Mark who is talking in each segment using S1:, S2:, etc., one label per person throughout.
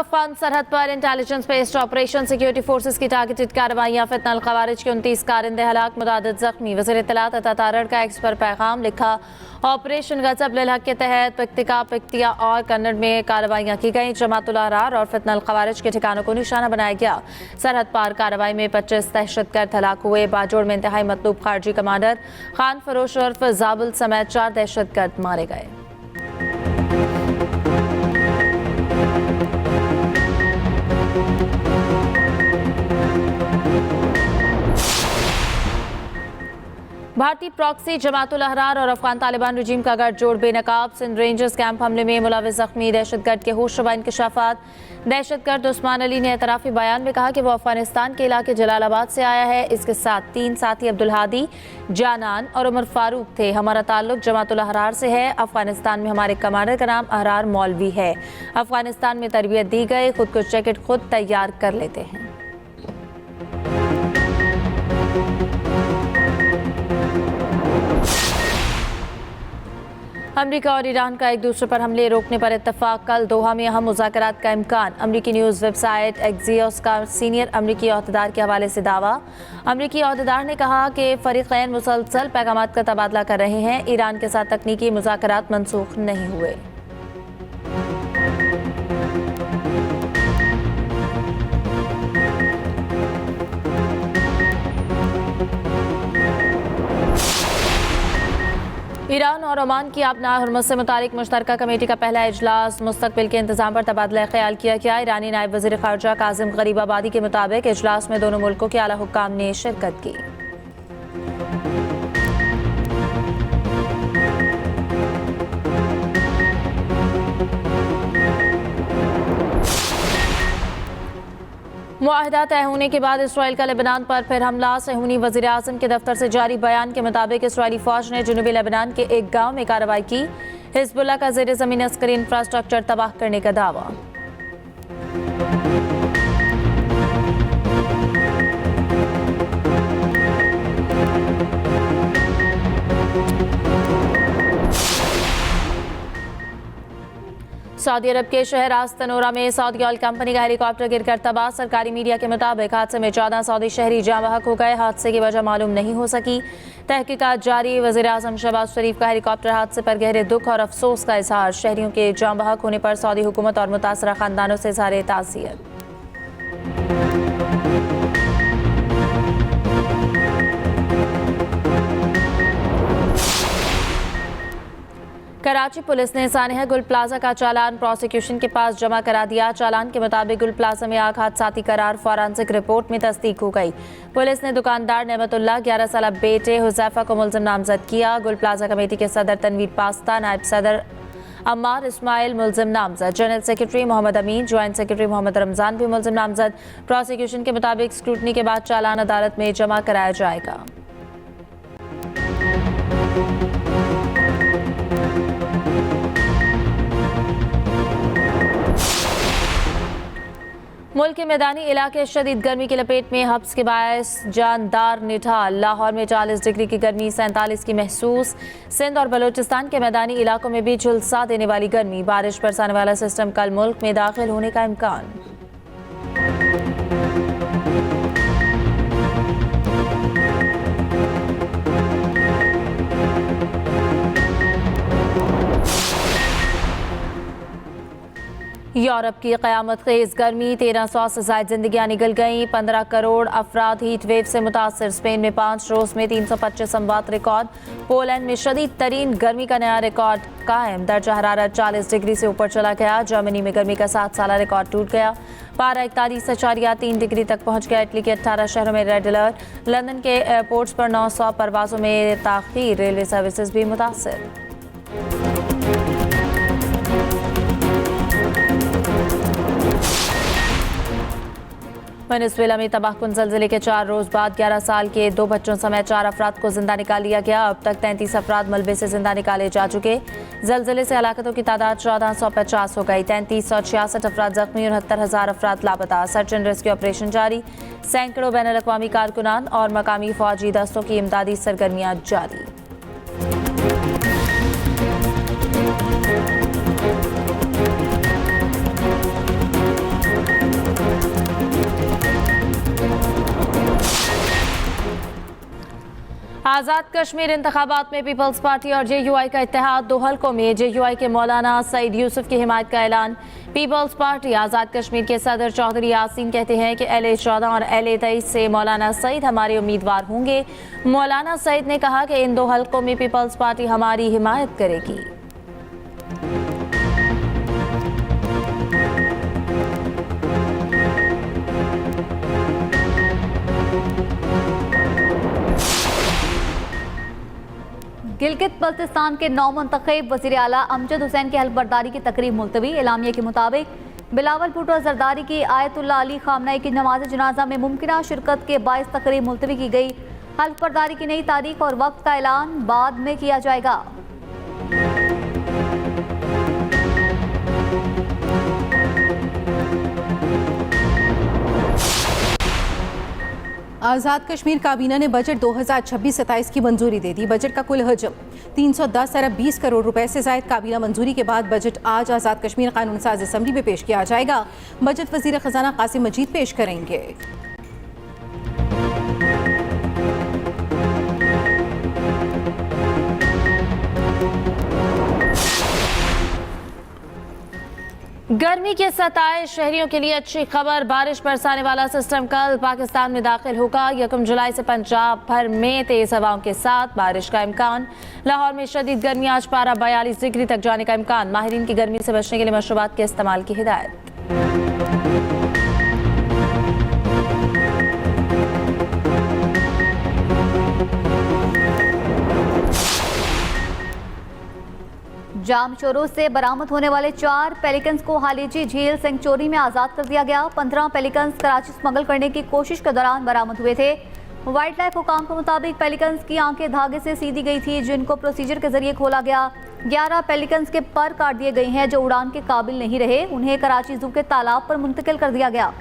S1: पाक-अफगान सरहद पर intelligence based operation security forces की टारगेटेड कार्रवाइयां, फितनल खवारिज के 29 कारिंदे हलाक, मुतादिद जख्मी। वज़ीर इत्तलात अता तारड़ का एक्स पर पैगाम लिखा, ऑपरेशन गजब लिल हक के तहत पक्तिका, पिक्तिया और कन्नड़ में कार्रवाइयां की गई। जमातुल अहरार और फितनल खवारिज के ठिकानों को निशाना बनाया गया। सरहद पार कार्रवाई में 25 दहशतगर्द हलाक हुए। बाजोड़ में इंतहाई मतलूब खारजी कमांडर खान फरोश उर्फ जाबुल समेत 4 दहशतगर्द मारे गए। भारतीय प्रॉक्सी, जमातुल अहरार और अफगान तालिबान रजीम का गठजोड़ बेनकाब। सिंध रेंजर्स कैंप हमले में मुलविस जख्मी। दहशतगर्द के होशरुबा इंकशाफात। दहशतगर्द उस्मान अली ने एतराफी बयान में कहा कि वो अफगानिस्तान के इलाके जलालाबाद से आया है। इसके साथ 3 साथी अब्दुल हादी, जानान और उमर फारूक थे। हमारा ताल्लुक जमातुल अहरार से है। अफगानिस्तान में हमारे कमांडर का नाम अहरार मौलवी है। अफगानिस्तान में तरबियत दी गई, खुद को जैकेट खुद तैयार कर लेते हैं। अमरीका और ईरान का एक दूसरे पर हमले रोकने पर इत्तफाक। कल दोहा में अहम मुज़ाकरात का इम्कान। अमरीकी न्यूज़ वेबसाइट एक्सियोस का सीनियर अमरीकी अहदेदार के हवाले से दावा। अमरीकी अहदेदार ने कहा कि फरीक़ैन मुसलसल पैगामात का तबादला कर रहे हैं। ईरान के साथ तकनीकी मुज़ाकरात मनसूख नहीं हुए। ईरान और ओमान की आबनार हुर्मुज़ से मुतालिक मुश्तरका कमेटी का पहला इजलास। मुस्तकबिल के इंतजाम पर तबादला ख्याल किया गया। ईरानी नायब वज़ीर ख़ारजा कासिम गरीबाबादी के मुताबिक इजलास में दोनों मुल्कों के आला हुक्काम ने शिरकत की। मुआहदा तय होने के बाद इसराइल का लेबनान पर फिर हमला। सहूनी वज़ीर आज़म के दफ्तर से जारी बयान के मुताबिक इसराइली फ़ौज ने जनूबी लेबनान के एक गांव में कार्रवाई की। हिज़्बुल्लाह का ज़ेर ज़मीन अस्करी इंफ्रास्ट्रक्चर तबाह करने का दावा। सऊदी अरब के शहर आस्तनोरा में सऊदी ऑयल कंपनी का हेलीकॉप्टर गिरकर तबाह। सरकारी मीडिया के मुताबिक हादसे में 14 सऊदी शहरी जाँ बहक हो गए। हादसे की वजह मालूम नहीं हो सकी। तहकीकात जारी। वज़ीर आज़म शहबाज शरीफ का हेलीकॉप्टर हादसे पर गहरे दुख और अफसोस का इजहार। शहरियों के जाँ बहक होने पर सऊदी हुकूमत और मुतासरा खानदानों से इज़हार ताज़ियत। कराची पुलिस ने सानिया गुल प्लाजा का चालान प्रोसिक्यूशन के पास जमा करा दिया। चालान के मुताबिक गुल प्लाजा में आग हादसाती करार फॉरेंसिक रिपोर्ट में तस्दीक हो गई। पुलिस ने दुकानदार नेमतुल्लाह 11 साल बेटे हुज़ैफा को मुल्ज़िम नामजद किया। गुल प्लाजा कमेटी के सदर तनवीर पास्ता, नायब सदर अम्मार इस्माइल मुल्ज़िम नामजद। जनरल सेक्रेटरी मोहम्मद अमीन, ज्वाइंट सेक्रेटरी मोहम्मद रमज़ान भी मुल्ज़िम नामजद। प्रोसिक्यूशन के मुताबिक स्क्रूटनी के बाद चालान अदालत में जमा कराया जाएगा। मुल्क के मैदानी इलाके शदीद गर्मी की लपेट में। हब्स के बायस जानदार निठाल। लाहौर में 40 डिग्री की गर्मी, 47 की महसूस। सिंध और बलूचिस्तान के मैदानी इलाकों में भी झुलसा देने वाली गर्मी। बारिश बरसाने वाला सिस्टम कल मुल्क में दाखिल होने का इम्कान। यूरोप की क़यामत खेज़ गर्मी, 1300 से ज़ायद जिंदगियां निकल गईं। 15 करोड़ अफराद हीट वेव से मुतासर। स्पेन में 5 रोज़ में 325 अमवात रिकॉर्ड। पोलैंड में शदीद तरीन गर्मी का नया रिकॉर्ड कायम। दर्जा हरारत 40 डिग्री से ऊपर चला गया। जर्मनी में गर्मी का 7 साला रिकॉर्ड टूट गया। पारा 41.3 डिग्री तक पहुंच गया। इटली के 18 शहरों में रेड अलर्ट। लंदन के एयरपोर्ट्स पर 900 परवाज़ों में ताख़ीर। रेलवे सर्विसेज भी मुतासर। वेनेजुएला में तबाहकुन ज़लज़ले के 4 रोज़ बाद 11 साल के 2 बच्चों समेत 4 अफराद को जिंदा निकाल लिया गया। अब तक 33 अफराद मलबे से जिंदा निकाले जा चुके। ज़लज़ले से हलाकतों की तादाद 1450 हो गई। 3366 अफराद जख्मी और 73,000 अफराद लापता। सर्च एंड रेस्क्यू ऑपरेशन जारी। सैकड़ों बैनुल अक़वामी कारकुनान और मकामी फौजी दस्तों की इमदादी सरगर्मियाँ जारी। आज़ाद कश्मीर इंतखाबात में पीपल्स पार्टी और JUI का इत्तेहाद, 2 हलकों में JUI के मौलाना सईद यूसुफ की हिमायत का ऐलान। पीपल्स पार्टी आज़ाद कश्मीर के सदर चौधरी यासीन कहते हैं कि LA-14 और LA-23 से मौलाना सईद हमारे उम्मीदवार होंगे। मौलाना सईद ने कहा कि इन 2 हलकों में पीपल्स पार्टी हमारी हिमायत करेगी।
S2: गिलगित बल्तिस्तान के नौ मुंतखब वज़ीर आला अमजद हुसैन की हल्फ बर्दारी की तकरीब मुलतवी। एलामिया के मुताबिक बिलावल भुट्टो जरदारी की आयतुल्लाह अली खामनाई की नमाज जनाजा में मुमकिना शिरकत के बाइस तकरीब मुलतवी की गई। हल्फ बर्दारी की नई तारीख और वक्त का ऐलान बाद में किया जाएगा।
S3: आज़ाद कश्मीर काबीना ने बजट 2026-27 की मंजूरी दे दी। बजट का कुल हजम 310 अरब 20 करोड़ रुपए से जायद। काबीना मंजूरी के बाद बजट आज आज़ाद कश्मीर कानून साज असम्बली में पेश किया जाएगा। बजट वजीर खजाना कासिम मजीद पेश करेंगे।
S1: गर्मी के सताए शहरियों के लिए अच्छी खबर, बारिश बरसाने वाला सिस्टम कल पाकिस्तान में दाखिल होगा। 1 जुलाई से पंजाब भर में तेज हवाओं के साथ बारिश का इम्कान। लाहौर में शदीद गर्मी, आज पारा 42 डिग्री तक जाने का इम्कान। माहिरीन की गर्मी से बचने के लिए मशरूबात के इस्तेमाल की हिदायत।
S2: जाम चोरों से बरामद होने वाले 4 पेलिकन्स को हालीजी झील सेंचुरी में आज़ाद कर दिया गया। 15 पेलिकन्स कराची स्मगल करने की कोशिश के दौरान बरामद हुए थे। वाइल्ड लाइफ हुकाम के मुताबिक पेलिकन्स की आंखें धागे से सीधी गई थी, जिनको प्रोसीजर के जरिए खोला गया। 11 पेलिकन्स के पर काट दिए गए हैं जो उड़ान के काबिल नहीं रहे। उन्हें कराची जू के तालाब पर मुंतकिल कर दिया गया।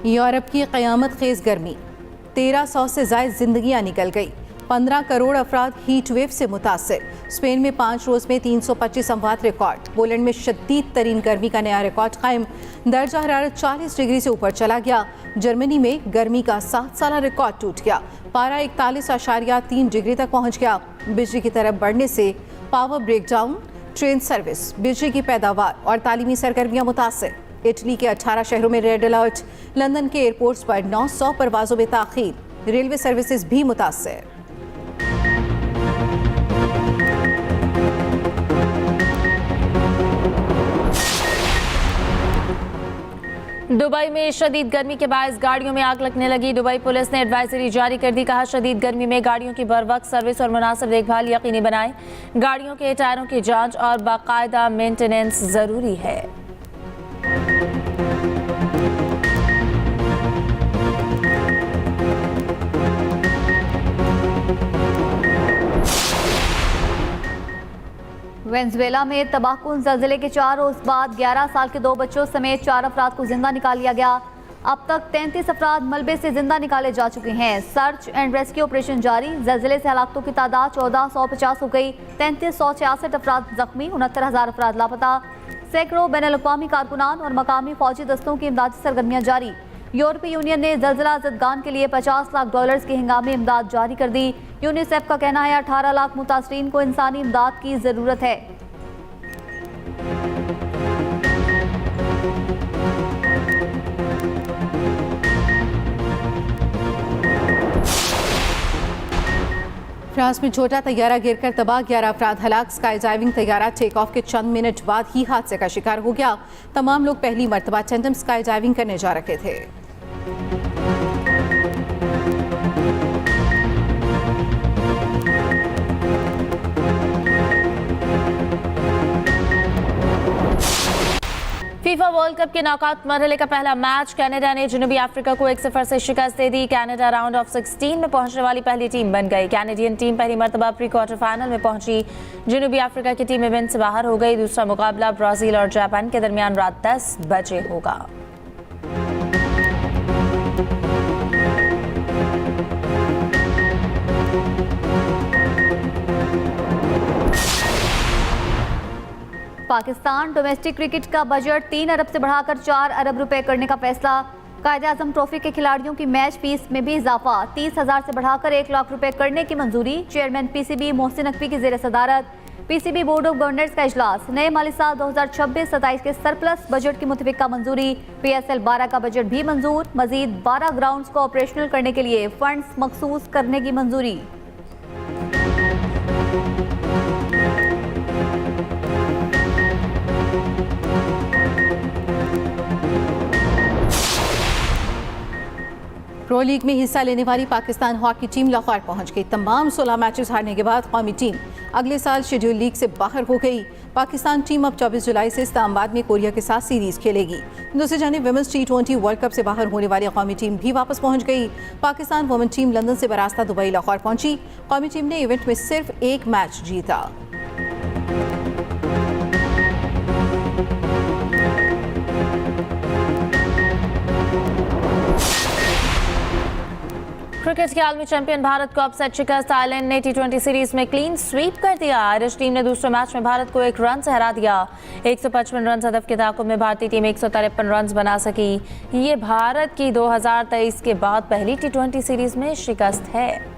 S3: यूरोप की क़यामत खेज गर्मी, 1300 से ज़ायद जिंदगियां निकल गई। 15 करोड़ अफराद हीट वेव से मुतासर। स्पेन में 5 रोज़ में 325 अमवात रिकॉर्ड। पोलैंड में शदीद तरीन गर्मी का नया रिकॉर्ड कायम, दर्जा हरारत 40 डिग्री से ऊपर चला गया। जर्मनी में गर्मी का 7 साला रिकॉर्ड टूट गया, पारा 41.3 डिग्री तक पहुँच गया। बिजली की तरफ बढ़ने से पावर ब्रेकडाउन, ट्रेन सर्विस, बिजली की पैदावार और तालीमी सरगर्मियाँ मुतासर। इटली के 18 शहरों में रेड अलर्ट। लंदन के एयरपोर्ट्स पर 900 परवाजों में ताख़ीर। रेलवे सर्विसेज भी मुतासर।
S1: दुबई में शदीद गर्मी के बायस गाड़ियों में आग लगने लगी। दुबई पुलिस ने एडवाइजरी जारी कर दी। कहा, शदीद गर्मी में गाड़ियों की बरवक्त सर्विस और मुनासिब देखभाल यकीनी बनाएं। गाड़ियों के टायरों की जांच और बाकायदा मेंटेनेंस जरूरी है।
S2: वेनेजुएला में तबाहकुन ज़लज़ले के 4 रोज़ बाद 11 साल के 2 बच्चों समेत 4 अफराद को जिंदा निकाल लिया गया। अब तक 33 अफराद मलबे से जिंदा निकाले जा चुके हैं। सर्च एंड रेस्क्यू ऑपरेशन जारी। ज़लज़ले से हलाकतों की तादाद 1450 हो गई। 3366 अफराद जख्मी, 69,000 अफराद लापता। सैकड़ों बैनुल-अक़वामी कारकुनान और मकामी फौजी दस्तों की इमदादी सरगर्मियाँ जारी। यूरोपीय यूनियन ने ज़लज़ला ज़दगान के लिए $50 लाख की हंगामी इमदाद जारी कर दी। यूनिसेफ का कहना है 18 लाख मुतासरीन को इंसानी इमदाद की ज़रूरत है।
S3: फ्रांस में छोटा तैयारा गिरकर तबाह, 11 अफराद हलाक। स्काई डाइविंग तैयारा टेक ऑफ के चंद मिनट बाद ही हादसे का शिकार हो गया। तमाम लोग पहली मरतबा टैंडम स्काई डाइविंग करने जा रहे थे।
S1: फीफा वर्ल्ड कप के नॉकआउट मरहले का पहला मैच कनाडा ने जनूबी अफ्रीका को 1-0 से शिकस्त दे दी। कनाडा राउंड ऑफ 16 में पहुंचने वाली पहली टीम बन गई। कैनेडियन टीम पहली मरतबा प्री क्वार्टर फाइनल में पहुंची। जनूबी अफ्रीका की टीम इवेंट से बाहर हो गई। दूसरा मुकाबला ब्राजील और जापान के दरमियान रात 10 बजे होगा।
S2: पाकिस्तान डोमेस्टिक क्रिकेट का बजट 3 अरब से बढ़ाकर 4 अरब रुपए करने का फैसला। कायदे-आज़म ट्रॉफी के खिलाड़ियों की मैच फीस में भी इजाफा 30,000 से बढ़ाकर 1 लाख रुपए करने की मंजूरी। चेयरमैन पीसीबी मोहसिन नकवी की जेर सदारत पीसीबी बोर्ड ऑफ गवर्नर्स का इजलास। नए माली साल 2026-27 के सरप्लस बजट की मुतफिका मंजूरी। PSL 12 का बजट भी मंजूर। मजीद 12 ग्राउंड्स को ऑपरेशनल करने के लिए फंड्स मखसूस करने की मंजूरी।
S3: प्रो लीग में हिस्सा लेने वाली पाकिस्तान हॉकी टीम लाहौर पहुंच गई। तमाम 16 मैचेस हारने के बाद कौमी टीम अगले साल शेड्यूल लीग से बाहर हो गई। पाकिस्तान टीम अब 24 जुलाई से इस्लामाबाद में कोरिया के साथ सीरीज खेलेगी। दूसरी जानिब विमेंस T20 वर्ल्ड कप से बाहर होने वाली कौमी टीम भी वापस पहुंच गई। पाकिस्तान वुमेन टीम लंदन से बरास्ता दुबई लाहौर पहुंची। कौमी टीम ने इवेंट में सिर्फ एक मैच जीता।
S1: क्रिकेट के आलमी चैंपियन भारत को अपसेट शिकस्त। आयरलैंड ने T20 सीरीज में क्लीन स्वीप कर दिया। आयरिश टीम ने दूसरे मैच में भारत को 1 रन से हरा दिया। 155 रन हदफ के ताक़ुब में भारतीय टीम 153 रन बना सकी। ये भारत की 2023 के बाद पहली T20 सीरीज में शिकस्त है।